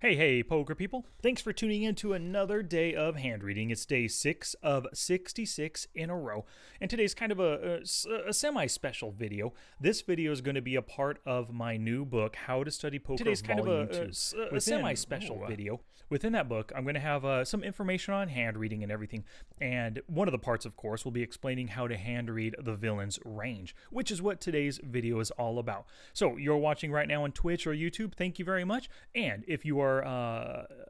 Hey, poker people. Thanks for tuning in to another day of hand reading. It's day 6 of 66 in a row. And today's kind of a semi-special video. This video is going to be a part of my new book, How to Study Poker Today's kind of Volume 2. a semi-special video. Within that book, I'm going to have some information on hand reading and everything. And one of the parts, of course, will be explaining how to hand read the villain's range, which is what today's video is all about. So you're watching right now on Twitch or YouTube. Thank you very much. And if you are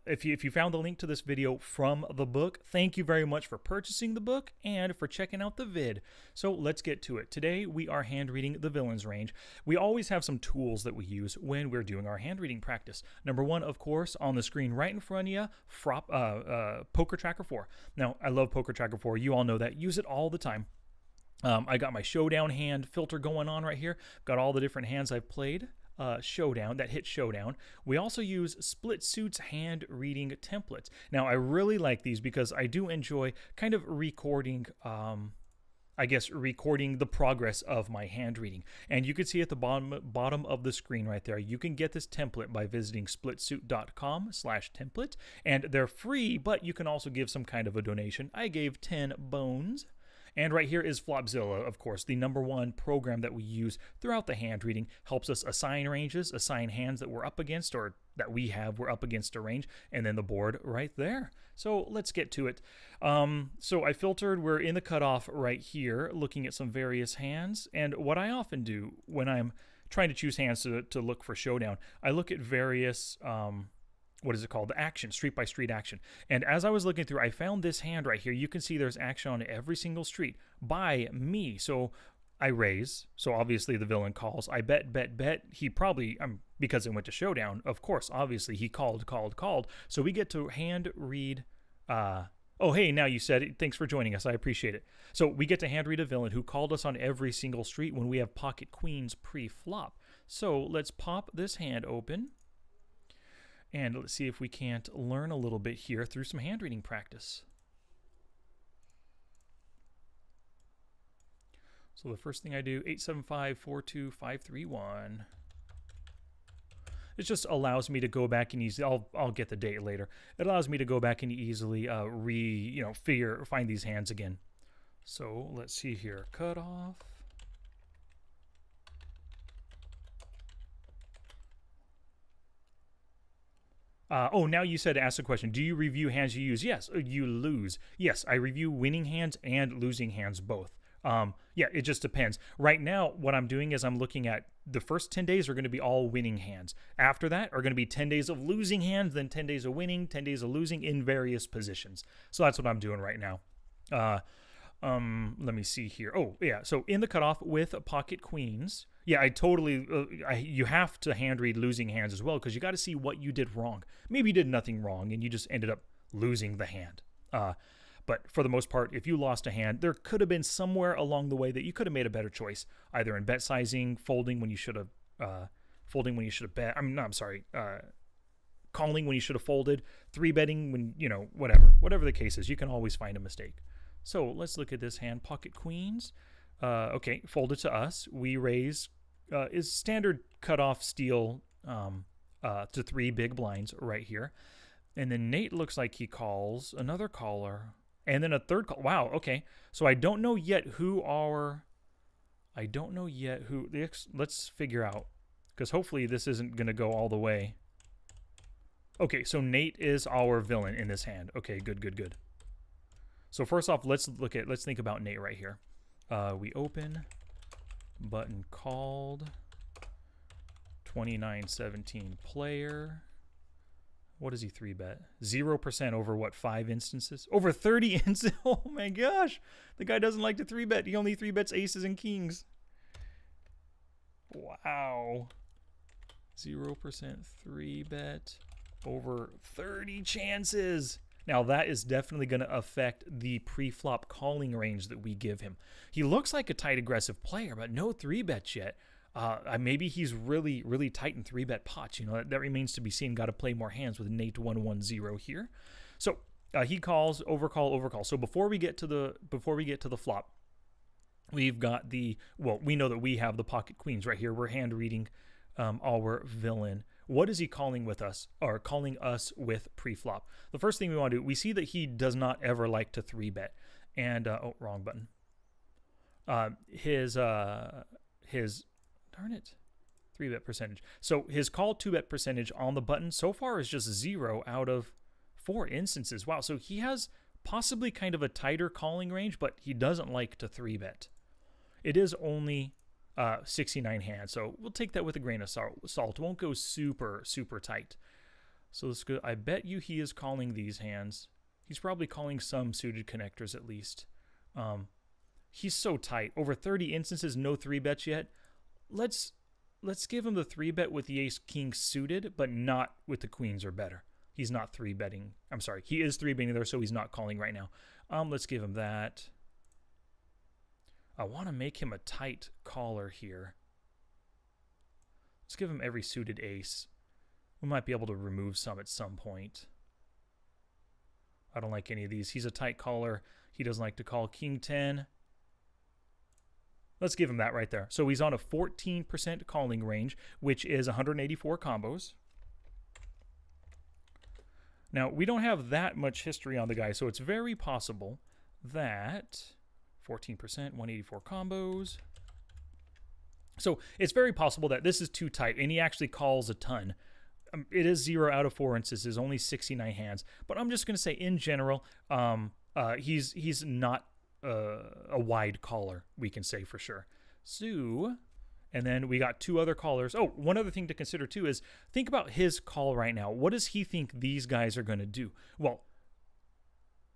if you found the link to this video from the book, thank you very much for purchasing the book and for checking out the vid. So let's get to it. Today we are hand reading the villain's range. We always have some tools that we use when we're doing our hand reading practice. Number one, of course, on the screen right in front of you, Poker Tracker 4. Now, I love Poker Tracker 4. You all know that. Use it all the time. I got my showdown hand filter going on right here. Got all the different hands I've played. Showdown, that hit showdown. We also use Split Suit's hand reading templates. Now, I really like these because I do enjoy kind of recording, recording the progress of my hand reading. And you can see at the bottom of the screen right there, you can get this template by visiting splitsuit.com/template. And they're free, but you can also give some kind of a donation. I gave 10 bones. And right here is Flopzilla, of course, the #1 program that we use throughout the hand reading. Helps us assign ranges, assign hands that we're up against or that we're up against a range, and then the board right there. So let's get to it. So I filtered, we're in the cutoff right here, looking at some various hands. And what I often do when I'm trying to choose hands to look for showdown, I look at various... what is it called? The action, street by street action. And as I was looking through, I found this hand right here. You can see there's action on every single street by me. So I raise. So obviously the villain calls. I bet. He probably, because it went to showdown, of course, obviously he called. So we get to hand read. Oh, hey, now you said it. Thanks for joining us. I appreciate it. So we get to hand read a villain who called us on every single street when we have pocket queens pre-flop. So let's pop this hand open. And let's see if we can't learn a little bit here through some hand reading practice. So the first thing I do, 875-42531. It just allows me to go back and easily, I'll get the date later. It allows me to go back and easily find these hands again. So let's see here, cutoff. Now you said ask a question. Do you review hands you use? Yes. You lose. Yes, I review winning hands and losing hands both. Yeah, it just depends. Right now, what I'm doing is I'm looking at the first 10 days are going to be all winning hands. After that are going to be 10 days of losing hands, then 10 days of winning, 10 days of losing in various positions. So that's what I'm doing right now. Let me see here. Oh, yeah. So in the cutoff with pocket queens, yeah, I totally, you have to hand read losing hands as well because you got to see what you did wrong. Maybe you did nothing wrong and you just ended up losing the hand. But for the most part, if you lost a hand, there could have been somewhere along the way that you could have made a better choice, either in bet sizing, folding when you should have, bet. Calling when you should have folded, 3-betting when, whatever the case is, you can always find a mistake. So let's look at this hand, pocket queens. Okay, folded to us. We raise, is standard cutoff steal to 3 big blinds right here. And then Nate looks like he calls another caller and then a third call. Wow, okay. So I don't know yet let's figure out, because hopefully this isn't going to go all the way. Okay, so Nate is our villain in this hand. Okay, good. So first off, let's think about Nate right here. We open, button called, 2917 player. What does he 3-bet? 0% over what, 5 instances? Over 30 instances? Oh my gosh. The guy doesn't like to 3-bet. He only 3-bets aces and kings. Wow. 0% 3-bet over 30 chances. Now, that is definitely going to affect the pre-flop calling range that we give him. He looks like a tight, aggressive player, but no 3-bets yet. Maybe he's really, really tight in 3-bet pots. That remains to be seen. Got to play more hands with Nate 110 here. So he calls, overcall. So before we get to the flop, we've got we know that we have the pocket queens right here. We're hand reading our villain. what is he calling with us, or calling us with pre-flop? The first thing we want to do, we see that he does not ever like to 3-bet. And, oh, wrong button. His, darn it, 3-bet percentage. So his call 2-bet percentage on the button so far is just 0 out of 4 instances. Wow, so he has possibly kind of a tighter calling range, but he doesn't like to 3-bet. It is only 69 hands, so we'll take that with a grain of salt. It won't go super, super tight. So let's go. I bet you he is calling these hands. He's probably calling some suited connectors at least. He's so tight. Over 30 instances, no 3-bets yet. Let's give him the 3-bet with the ace-king suited, but not with the queens or better. He's not 3-betting. I'm sorry. He is 3-betting there, so he's not calling right now. Let's give him that. I want to make him a tight caller here. Let's give him every suited ace. We might be able to remove some at some point. I don't like any of these. He's a tight caller. He doesn't like to call king 10. Let's give him that right there. So he's on a 14% calling range, which is 184 combos. Now, we don't have that much history on the guy, so it's very possible that 14%, 184 combos. So it's very possible that this is too tight, and he actually calls a ton. It is 0 out of 4 instances, only 69 hands. But I'm just going to say, in general, he's not a wide caller, we can say for sure. So, and then we got 2 other callers. Oh, one other thing to consider too is think about his call right now. What does he think these guys are going to do? Well,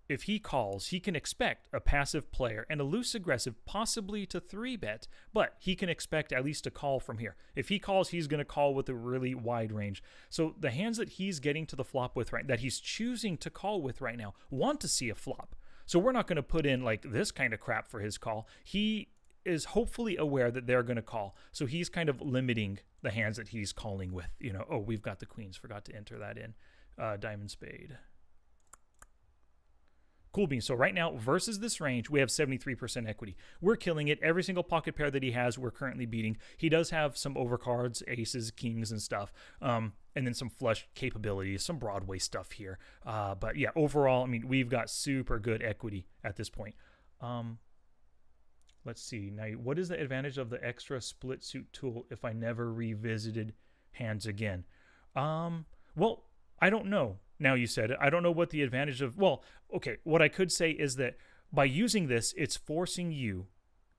if he calls, he can expect a passive player and a loose aggressive possibly to 3-bet, but he can expect at least a call from here. If he calls, he's going to call with a really wide range. So the hands that he's getting to the flop with that he's choosing to call with right now want to see a flop. So we're not going to put in like this kind of crap for his call. He is hopefully aware that they're going to call. So he's kind of limiting the hands that he's calling with. You know, oh, we've got the queens. Forgot to enter that in. Diamond spade. Cool beans. So right now, versus this range, we have 73% equity. We're killing it. Every single pocket pair that he has, we're currently beating. He does have some overcards, aces, kings, and stuff. And then some flush capabilities, some Broadway stuff here. But yeah, overall, I mean, we've got super good equity at this point. Let's see. Now, what is the advantage of the extra split suit tool if I never revisited hands again? Well, I don't know. Now you said it. I don't know what the advantage of... Well, okay, what I could say is that by using this, it's forcing you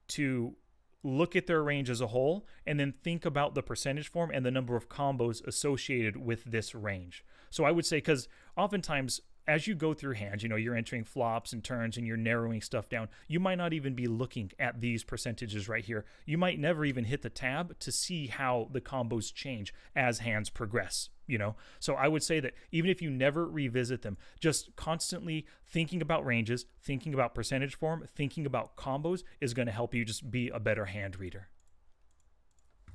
to look at their range as a whole and then think about the percentage form and the number of combos associated with this range. So I would say, because oftentimes as you go through hands, you know, you're entering flops and turns and you're narrowing stuff down, you might not even be looking at these percentages right here. You might never even hit the tab to see how the combos change as hands progress, you know? So I would say that even if you never revisit them, just constantly thinking about ranges, thinking about percentage form, thinking about combos is going to help you just be a better hand reader.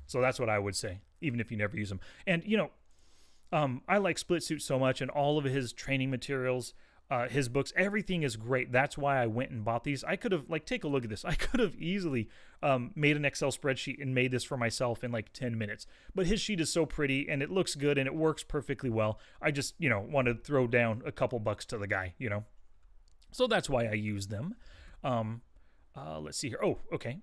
So that's what I would say, even if you never use them. And, you know, I like Split Suit so much, and all of his training materials, his books, everything is great. That's why I went and bought these. I could have, like, take a look at this. I could have easily made an Excel spreadsheet and made this for myself in like 10 minutes. But his sheet is so pretty, and it looks good, and it works perfectly well. I just, you know, wanted to throw down a couple bucks to the guy, you know. So that's why I use them. Let's see here. Oh, okay.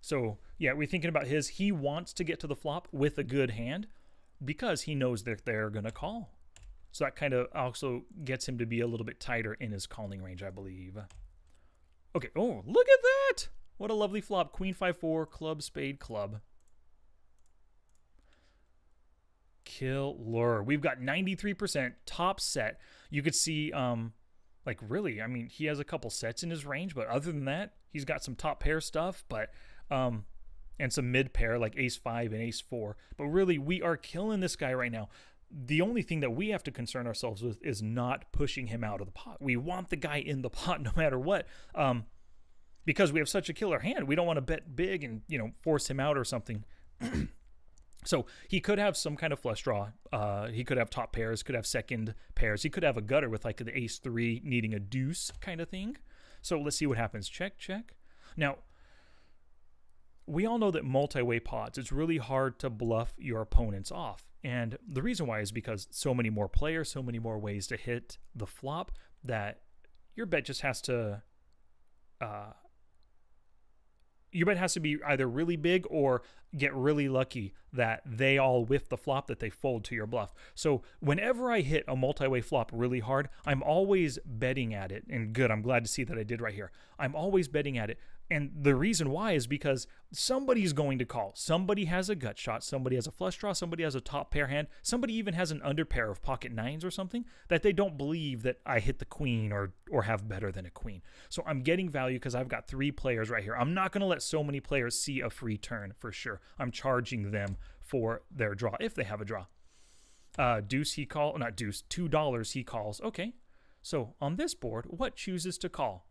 So, yeah, we're thinking about his. He wants to get to the flop with a good hand, because he knows that they're going to call. So that kind of also gets him to be a little bit tighter in his calling range, I believe. Okay, oh, look at that! What a lovely flop. Queen 5-4, club, spade, club. Killer. We've got 93% top set. You could see, like, really, I mean, he has a couple sets in his range, but other than that, he's got some top pair stuff, but... and some mid pair like ace-5 and ace-4. But really, we are killing this guy right now. The only thing that we have to concern ourselves with is not pushing him out of the pot. We want the guy in the pot no matter what, because we have such a killer hand. We don't want to bet big and, you know, force him out or something. So he could have some kind of flush draw. He could have top pairs, could have second pairs. He could have a gutter with like the ace-3 needing a deuce kind of thing. So let's see what happens. Check, check. Now, we all know that multi-way pots, it's really hard to bluff your opponents off. And the reason why is because so many more players, so many more ways to hit the flop that your bet just has to your bet has to be either really big or get really lucky that they all whiff the flop that they fold to your bluff. So whenever I hit a multi-way flop really hard, I'm always betting at it. And good, I'm glad to see that I did right here. I'm always betting at it. And the reason why is because somebody's going to call. Somebody has a gut shot. Somebody has a flush draw. Somebody has a top pair hand. Somebody even has an under pair of pocket nines or something that they don't believe that I hit the queen or have better than a queen. So I'm getting value because I've got 3 players right here. I'm not going to let so many players see a free turn for sure. I'm charging them for their draw if they have a draw. Deuce he calls, not deuce, $2 he calls. Okay, so on this board, what chooses to call?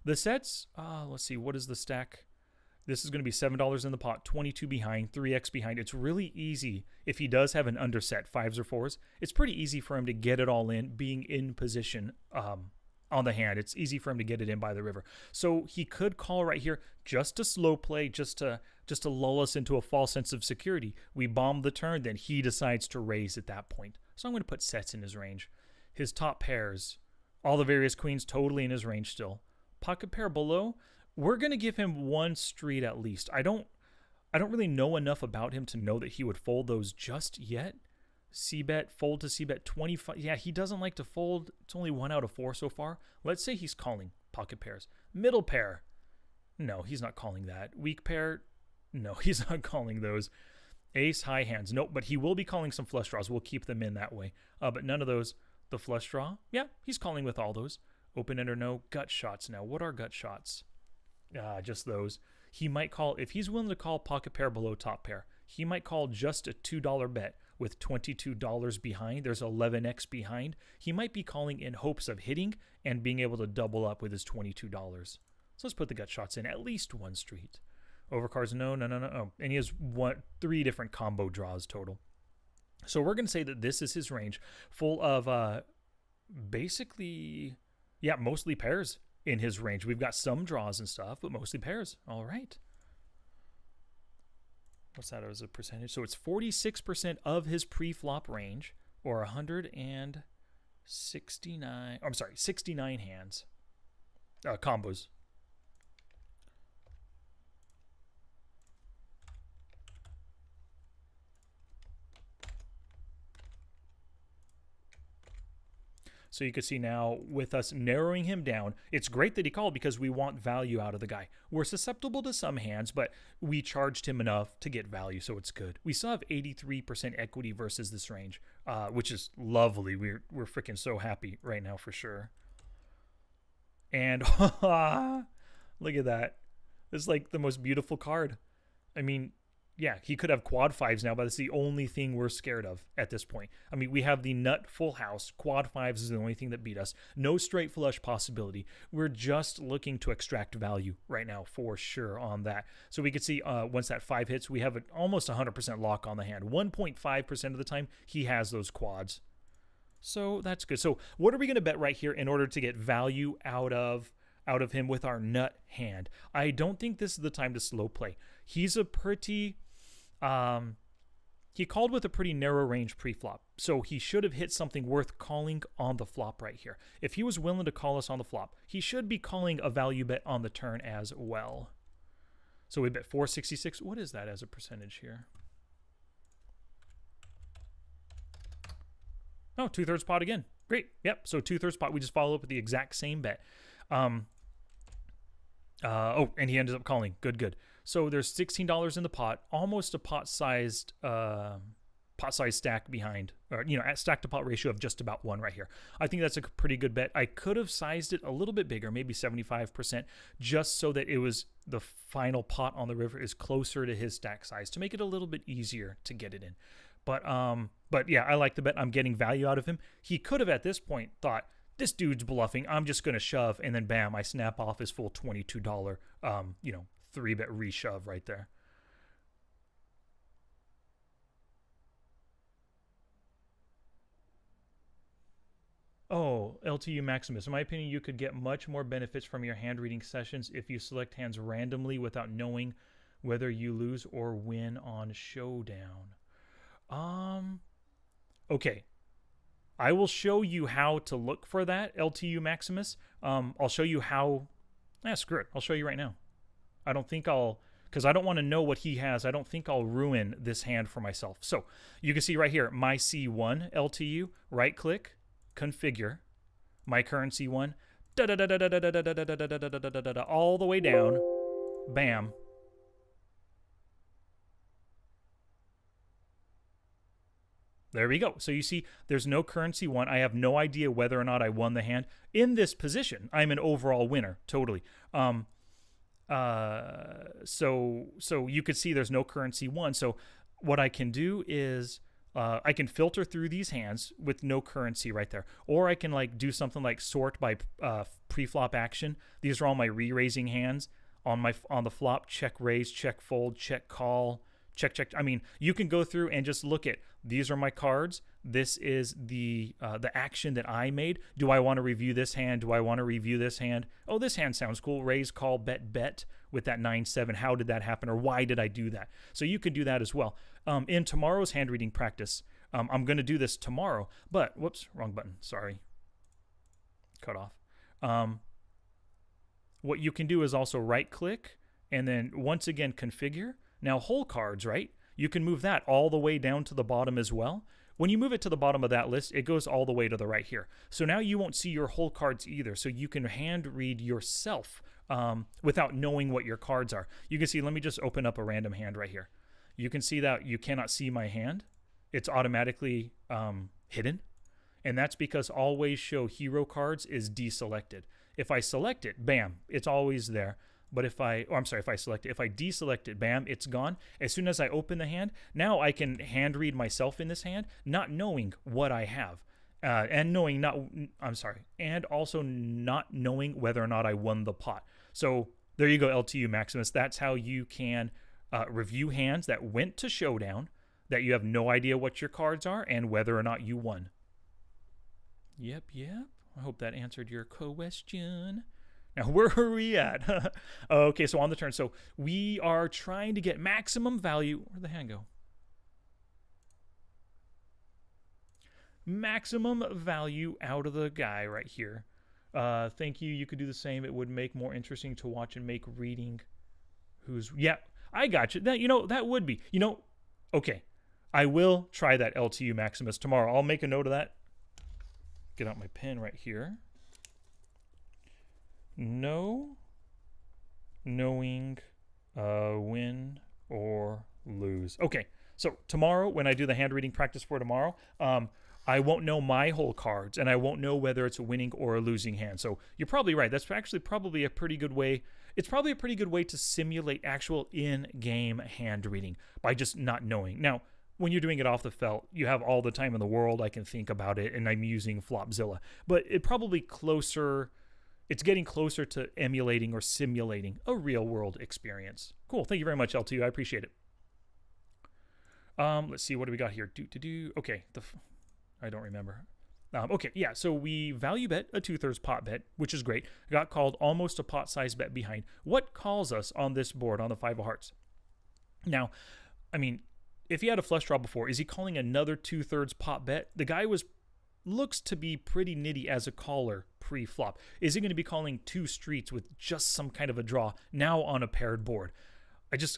The sets, let's see, what is the stack? This is going to be $7 in the pot, 22 behind, 3x behind. It's really easy if he does have an underset, 5s or 4s. It's pretty easy for him to get it all in, being in position on the hand. It's easy for him to get it in by the river. So he could call right here just to slow play, just to lull us into a false sense of security. We bomb the turn, then he decides to raise at that point. So I'm going to put sets in his range. His top pairs, all the various queens totally in his range still. Pocket pair below, we're going to give him 1 street at least. I don't really know enough about him to know that he would fold those just yet. C-bet, fold to C-bet, 25. Yeah, he doesn't like to fold. It's only 1 out of 4 so far. Let's say he's calling pocket pairs. Middle pair, no, he's not calling that. Weak pair, no, he's not calling those. Ace, high hands, nope, but he will be calling some flush draws. We'll keep them in that way. But none of those. The flush draw, yeah, he's calling with all those. Open end or no. Gut shots now. What are gut shots? Just those. He might call, if he's willing to call pocket pair below top pair, he might call just a $2 bet with $22 behind. There's 11x behind. He might be calling in hopes of hitting and being able to double up with his $22. So let's put the gut shots in. At least 1 street. Overcards, no. Oh, and he has 3 different combo draws total. So we're going to say that this is his range full of basically... yeah, mostly pairs in his range. We've got some draws and stuff, but mostly pairs. All right. What's that as a percentage? So it's 46% of his pre-flop range, or 169. I'm sorry, 69 hands. Combos. So you can see now with us narrowing him down, it's great that he called because we want value out of the guy. We're susceptible to some hands, but we charged him enough to get value, so it's good. We still have 83% equity versus this range, which is lovely. We're freaking so happy right now for sure. And look at that. It's like the most beautiful card. I mean, yeah, he could have quad 5s now, but that's the only thing we're scared of at this point. I mean, we have the nut full house. Quad 5s is the only thing that beat us. No straight flush possibility. We're just looking to extract value right now for sure on that. So we can see once that 5 hits, we have an almost 100% lock on the hand. 1.5% of the time, he has those quads. So that's good. So what are we going to bet right here in order to get value out of him with our nut hand? I don't think this is the time to slow play. He's a pretty... he called with a pretty narrow range pre-flop, so he should have hit something worth calling on the flop right here. If he was willing to call us on the flop, he should be calling a value bet on the turn as well. So we bet 466. What is that as a percentage here? Oh, 2/3 pot again. Great. Yep. So 2/3 pot. We just follow up with the exact same bet. Oh, and he ended up calling. Good. So there's $16 in the pot, almost a pot-sized stack behind, or stack to pot ratio of just about 1 right here. I think that's a pretty good bet. I could have sized it a little bit bigger, maybe 75%, just so that it was the final pot on the river is closer to his stack size to make it a little bit easier to get it in. But yeah, I like the bet. I'm getting value out of him. He could have at this point thought, this dude's bluffing. I'm just going to shove, and then bam, I snap off his full $22, 3-bet reshove right there. Oh, LTU Maximus. In my opinion, you could get much more benefits from your hand reading sessions if you select hands randomly without knowing whether you lose or win on showdown. Okay, I will show you how to look for that LTU Maximus. I'll show you how. Screw it. I'll show you right now. I don't think I'll, because I don't want to know what he has. I don't think I'll ruin this hand for myself. So you can see right here, my C1 LTU, right click, configure, my current C1, all the way down, bam. There we go. So you see, there's no currency one. I have no idea whether or not I won the hand. In this position, I'm an overall winner, totally. So you could see there's no currency one. So what I can do is I can filter through these hands with no currency right there. Or I can like do something like sort by pre-flop action. These are all my re-raising hands on the flop. Check raise, check fold, check call, check. I mean, you can go through and just look at, these are my cards. This is the action that I made. Do I want to review this hand? Do I want to review this hand? Oh, this hand sounds cool. Raise, call, bet with that 9-7. How did that happen, or why did I do that? So you can do that as well. In tomorrow's hand reading practice, I'm going to do this tomorrow. But whoops, wrong button. Sorry. Cut off. What you can do is also right click and then once again configure. Now whole cards, right? You can move that all the way down to the bottom as well. When you move it to the bottom of that list, it goes all the way to the right here. So now you won't see your whole cards either. So you can hand read yourself without knowing what your cards are. You can see, let me just open up a random hand right here. You can see that you cannot see my hand. It's automatically hidden. And that's because always show hero cards is deselected. If I select it, bam, it's always there. But if I select it, if I deselect it, bam, it's gone. As soon as I open the hand, now I can hand read myself in this hand, not knowing what I have. And also not knowing whether or not I won the pot. So there you go, LTU Maximus. That's how you can review hands that went to showdown, that you have no idea what your cards are, and whether or not you won. Yep. I hope that answered your question. Now, where are we at? Okay, so on the turn. So we are trying to get maximum value. Where'd the hand go? Maximum value out of the guy right here. Thank you. You could do the same. It would make more interesting to watch and make reading. Yeah, I got you. That would be. Okay. I will try that LTU Maximus tomorrow. I'll make a note of that. Get out my pen right here. No knowing win or lose. Okay, so tomorrow when I do the hand reading practice for tomorrow, I won't know my whole cards, and I won't know whether it's a winning or a losing hand. So you're probably right. That's actually probably a pretty good way. It's probably a pretty good way to simulate actual in-game hand reading by just not knowing. Now, when you're doing it off the felt, you have all the time in the world. I can think about it, and I'm using Flopzilla. But it's getting closer to emulating or simulating a real-world experience. Cool. Thank you very much, L2. I appreciate it. Let's see. What do we got here? Okay. I don't remember. Okay, yeah. So we value bet a 2/3 pot bet, which is great. Got called almost a pot size bet behind. What calls us on this board on the 5 of hearts? Now, I mean, if he had a flush draw before, is he calling another 2/3 pot bet? The guy looks to be pretty nitty as a caller pre-flop. Is he going to be calling 2 streets with just some kind of a draw now on a paired board?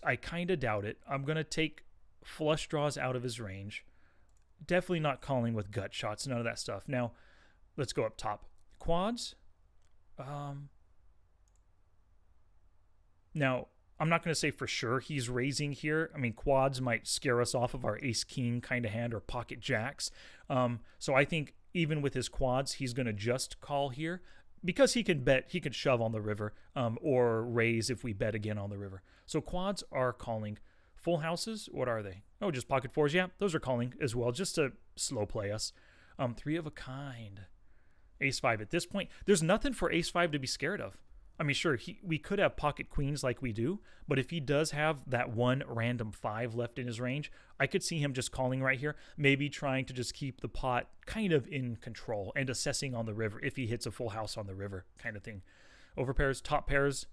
I kind of doubt it. I'm going to take flush draws out of his range. Definitely not calling with gut shots, none of that stuff. Now, let's go up top. Quads. Now, I'm not going to say for sure he's raising here. I mean, quads might scare us off of our ace-king kind of hand or pocket jacks. So I think even with his quads, he's going to just call here because he can bet, he could shove on the river or raise if we bet again on the river. So quads are calling. Full houses, what are they? Oh, just pocket 4s. Yeah, those are calling as well, just to slow play us. 3 of a kind. Ace-5. At this point, there's nothing for ace-5 to be scared of. I mean, sure, we could have pocket queens like we do, but if he does have that one random 5 left in his range, I could see him just calling right here, maybe trying to just keep the pot kind of in control and assessing on the river if he hits a full house on the river kind of thing. Over pairs, top pairs,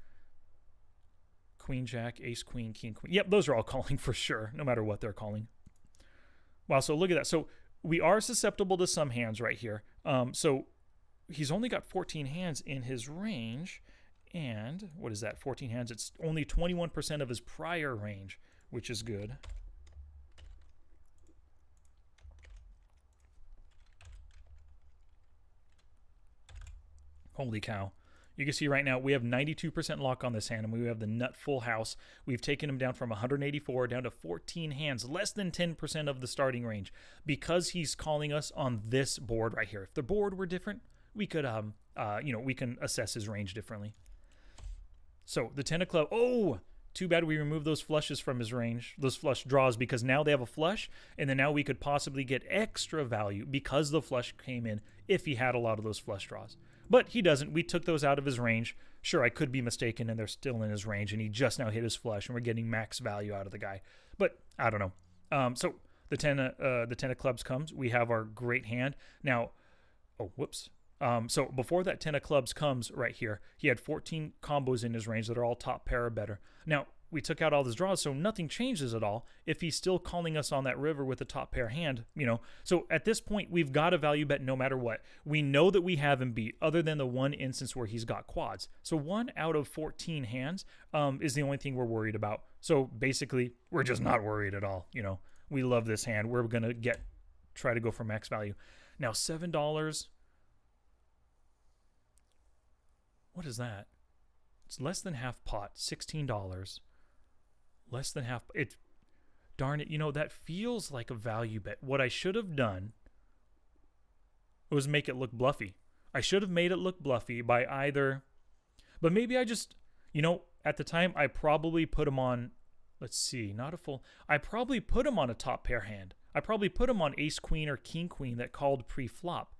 queen, jack, ace, queen, king, queen. Yep, those are all calling for sure, no matter what they're calling. Wow, so look at that. So we are susceptible to some hands right here. So he's only got 14 hands in his range. And what is that? 14 hands. It's only 21% of his prior range, which is good. Holy cow. You can see right now we have 92% luck on this hand, and we have the nut full house. We've taken him down from 184 down to 14 hands, less than 10% of the starting range, because he's calling us on this board right here. If the board were different, we could, we can assess his range differently. So the 10 of club. Oh, too bad we removed those flushes from his range, those flush draws, because now they have a flush, and then now we could possibly get extra value because the flush came in if he had a lot of those flush draws. But he doesn't. We took those out of his range. Sure, I could be mistaken, and they're still in his range, and he just now hit his flush, and we're getting max value out of the guy. But I don't know. So the 10 of clubs comes. We have our great hand. Now, oh, whoops. So before that 10 of clubs comes right here, he had 14 combos in his range that are all top pair or better. Now, we took out all his draws, so nothing changes at all if he's still calling us on that river with a top pair hand, So at this point, we've got a value bet no matter what. We know that we have him beat, other than the one instance where he's got quads. So 1 out of 14 hands is the only thing we're worried about. So basically, we're just not worried at all. We love this hand. We're going to try to go for max value. Now, $7. What is that? It's less than half pot, $16. Less than half. Darn it, that feels like a value bet. What I should have done was make it look bluffy. I should have made it look bluffy by either, but maybe I just, at the time I probably put him on, let's see, not a full, I probably put him on a top pair hand. I probably put him on ace queen or king queen that called pre-flop.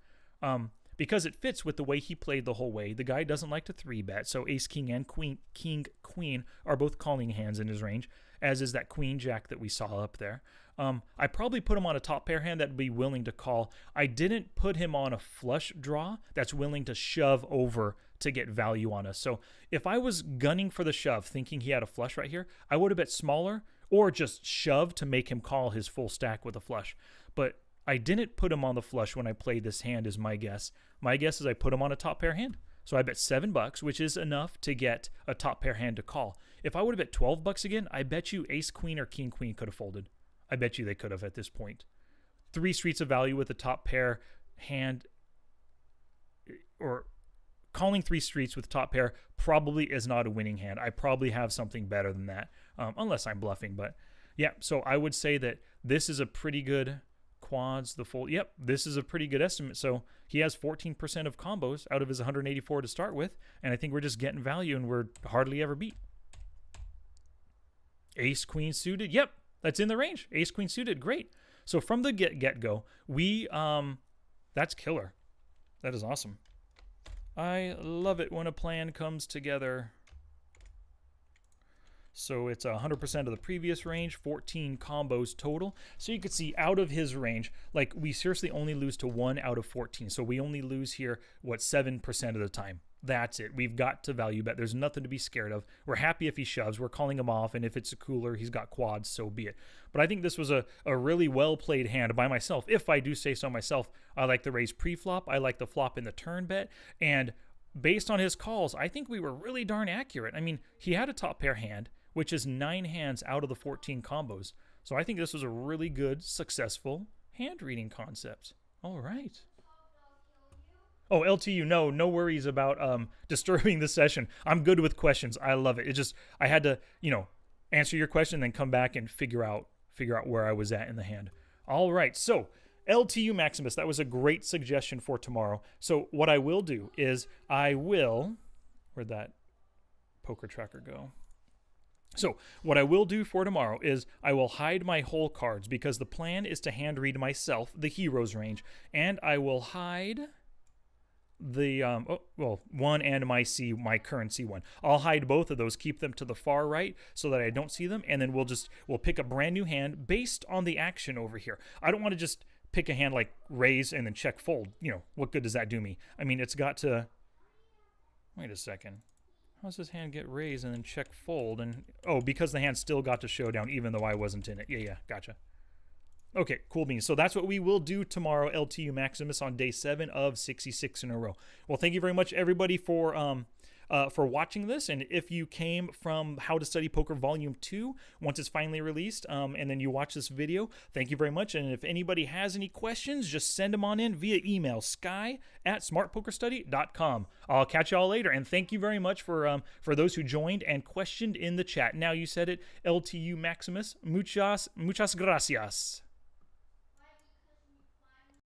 Because it fits with the way he played the whole way. The guy doesn't like to 3-bet, so ace, king, and king, queen are both calling hands in his range, as is that queen, jack that we saw up there. I probably put him on a top pair hand that would be willing to call. I didn't put him on a flush draw that's willing to shove over to get value on us. So if I was gunning for the shove, thinking he had a flush right here, I would have bet smaller or just shove to make him call his full stack with a flush. But I didn't put him on the flush when I played this hand is my guess. My guess is I put him on a top pair hand. So I bet $7, which is enough to get a top pair hand to call. If I would have bet $12 again, I bet you ace queen or king queen could have folded. I bet you they could have at this point. 3 streets of value with a top pair hand, or calling 3 streets with top pair probably is not a winning hand. I probably have something better than that, unless I'm bluffing. But yeah, so I would say that this is a pretty good quads, the full. Yep, this is a pretty good estimate. So he has 14% of combos out of his 184 to start with, and I think we're just getting value, and we're hardly ever beat. Ace queen suited. Yep, that's in the range. Ace queen suited. Great. So from the get-go, we that's killer. That is awesome. I love it when a plan comes together. So it's 100% of the previous range, 14 combos total. So you can see out of his range, like we seriously only lose to 1 out of 14. So we only lose here, 7% of the time. That's it. We've got to value bet. There's nothing to be scared of. We're happy if he shoves. We're calling him off. And if it's a cooler, he's got quads, so be it. But I think this was a really well-played hand by myself. If I do say so myself, I like the raise pre-flop. I like the flop in the turn bet. And based on his calls, I think we were really darn accurate. I mean, he had a top pair hand, which is 9 hands out of the 14 combos. So I think this was a really good, successful hand reading concept. All right. Oh, LTU, no worries about disturbing the session. I'm good with questions. I love it. It just, I had to, answer your question, then come back and figure out where I was at in the hand. All right. So LTU Maximus, that was a great suggestion for tomorrow. So what I will do is where'd that poker tracker go? So what I will do for tomorrow is I will hide my whole cards, because the plan is to hand read myself the heroes range, and I will hide the one and my current C1. I'll hide both of those, keep them to the far right so that I don't see them, and then we'll pick a brand new hand based on the action over here. I don't want to just pick a hand like raise and then check fold. What good does that do me? I mean, it's got to, wait a second. How does this hand get raised and then check fold? And because the hand still got to showdown even though I wasn't in it. Yeah, gotcha. Okay, cool beans. So that's what we will do tomorrow, LTU Maximus, on day 7 of 66 in a row. Well, thank you very much, everybody, for watching this. And if you came from How to Study Poker Volume 2, once it's finally released, and then you watch this video, thank you very much. And if anybody has any questions, just send them on in via email, sky@smartpokerstudy.com. I'll catch y'all later. And thank you very much for those who joined and questioned in the chat. Now you said it, LTU Maximus. Muchas gracias.